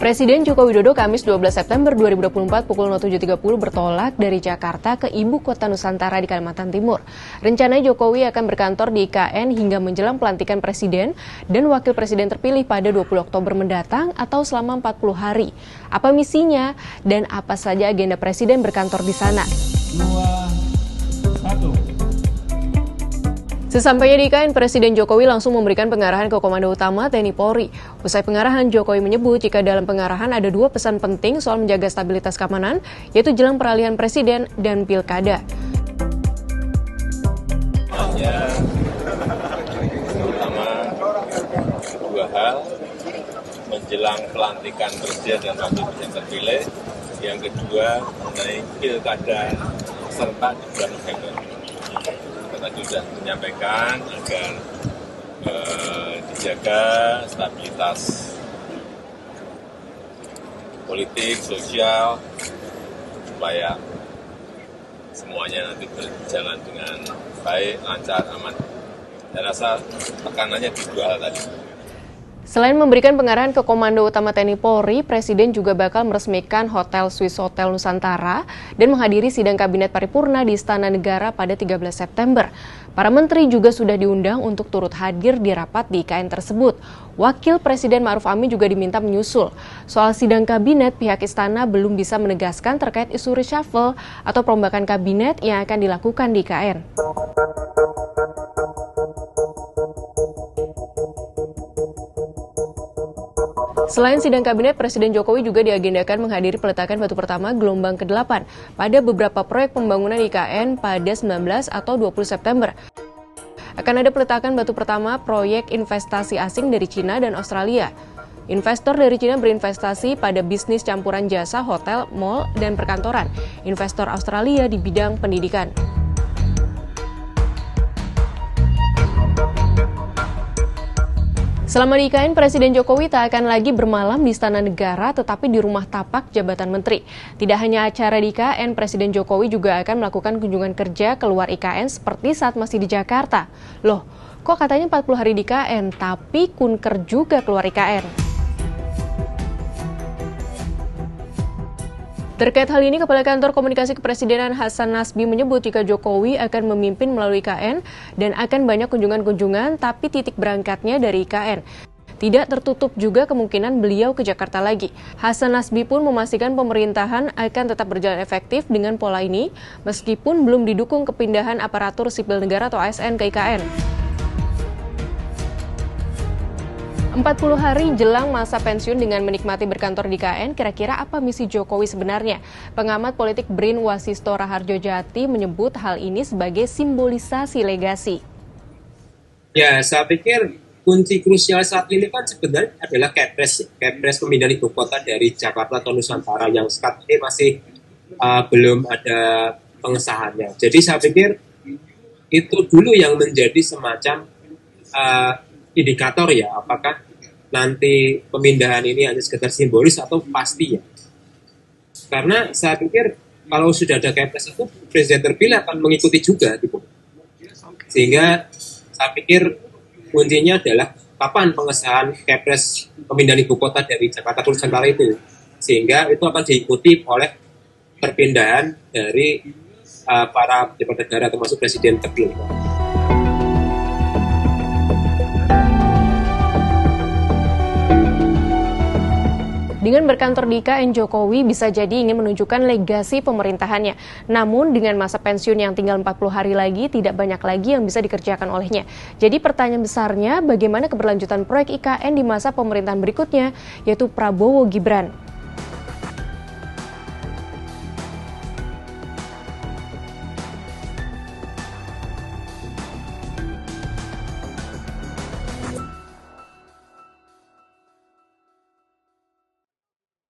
Presiden Joko Widodo Kamis 12 September 2024 pukul 07.30 bertolak dari Jakarta ke Ibu Kota Nusantara di Kalimantan Timur. Rencananya Jokowi akan berkantor di IKN hingga menjelang pelantikan Presiden dan Wakil Presiden terpilih pada 20 Oktober mendatang atau selama 40 hari. Apa misinya dan apa saja agenda Presiden berkantor di sana? 2, 1. Sesampainya di IKN, Presiden Jokowi langsung memberikan pengarahan ke Komando Utama TNI Polri. Usai pengarahan, Jokowi menyebut jika dalam pengarahan ada dua pesan penting soal menjaga stabilitas keamanan, yaitu jelang peralihan Presiden dan Pilkada. Terutama dua hal, menjelang pelantikan Presiden dan Wakil Presiden terpilih, yang kedua mengenai Pilkada serta di bulan November. Tadi sudah menyampaikan agar dijaga stabilitas politik, sosial, supaya semuanya nanti berjalan dengan baik, lancar, aman. Saya rasa tekanannya di dua hal tadi. Selain memberikan pengarahan ke Komando Utama TNI Polri, Presiden juga bakal meresmikan Hotel Swiss Hotel Nusantara dan menghadiri sidang Kabinet Paripurna di Istana Negara pada 13 September. Para menteri juga sudah diundang untuk turut hadir di rapat di IKN tersebut. Wakil Presiden Ma'ruf Amin juga diminta menyusul. Soal sidang Kabinet, pihak Istana belum bisa menegaskan terkait isu reshuffle atau perombakan Kabinet yang akan dilakukan di IKN. Selain sidang kabinet, Presiden Jokowi juga diagendakan menghadiri peletakan batu pertama gelombang ke-8 pada beberapa proyek pembangunan IKN pada 19 atau 20 September. Akan ada peletakan batu pertama proyek investasi asing dari Cina dan Australia. Investor dari Cina berinvestasi pada bisnis campuran jasa, hotel, mal, dan perkantoran. Investor Australia di bidang pendidikan. Selama di IKN, Presiden Jokowi tak akan lagi bermalam di Istana Negara tetapi di rumah tapak jabatan menteri. Tidak hanya acara di IKN, Presiden Jokowi juga akan melakukan kunjungan kerja keluar IKN seperti saat masih di Jakarta. Loh, kok katanya 40 hari di IKN, tapi kunker juga keluar IKN? Terkait hal ini, Kepala Kantor Komunikasi Kepresidenan Hasan Nasbi menyebut jika Jokowi akan memimpin melalui IKN dan akan banyak kunjungan-kunjungan, tapi titik berangkatnya dari IKN. Tidak tertutup juga kemungkinan beliau ke Jakarta lagi. Hasan Nasbi pun memastikan pemerintahan akan tetap berjalan efektif dengan pola ini, meskipun belum didukung kepindahan aparatur sipil negara atau ASN ke IKN. 40 hari jelang masa pensiun dengan menikmati berkantor di IKN, kira-kira apa misi Jokowi sebenarnya? Pengamat politik BRIN Wasisto Rahardjojati menyebut hal ini sebagai simbolisasi legasi. Ya, saya pikir kunci krusial saat ini kan sebenarnya adalah Kepres pemindahan ibu kota dari Jakarta ke Nusantara yang saat ini masih belum ada pengesahannya. Jadi saya pikir itu dulu yang menjadi semacam indikator ya, apakah nanti pemindahan ini hanya sekedar simbolis atau pasti ya. Karena saya pikir kalau sudah ada Kepres itu, Presiden terpilih akan mengikuti juga gitu. Sehingga saya pikir kuncinya adalah kapan pengesahan Kepres pemindahan ibu kota dari Jakarta ke Nusantara itu. Sehingga itu akan diikuti oleh perpindahan dari para pejabat negara termasuk Presiden terpilih. Dengan berkantor di IKN, Jokowi bisa jadi ingin menunjukkan legasi pemerintahannya. Namun dengan masa pensiun yang tinggal 40 hari lagi, tidak banyak lagi yang bisa dikerjakan olehnya. Jadi pertanyaan besarnya, bagaimana keberlanjutan proyek IKN di masa pemerintahan berikutnya, yaitu Prabowo Gibran.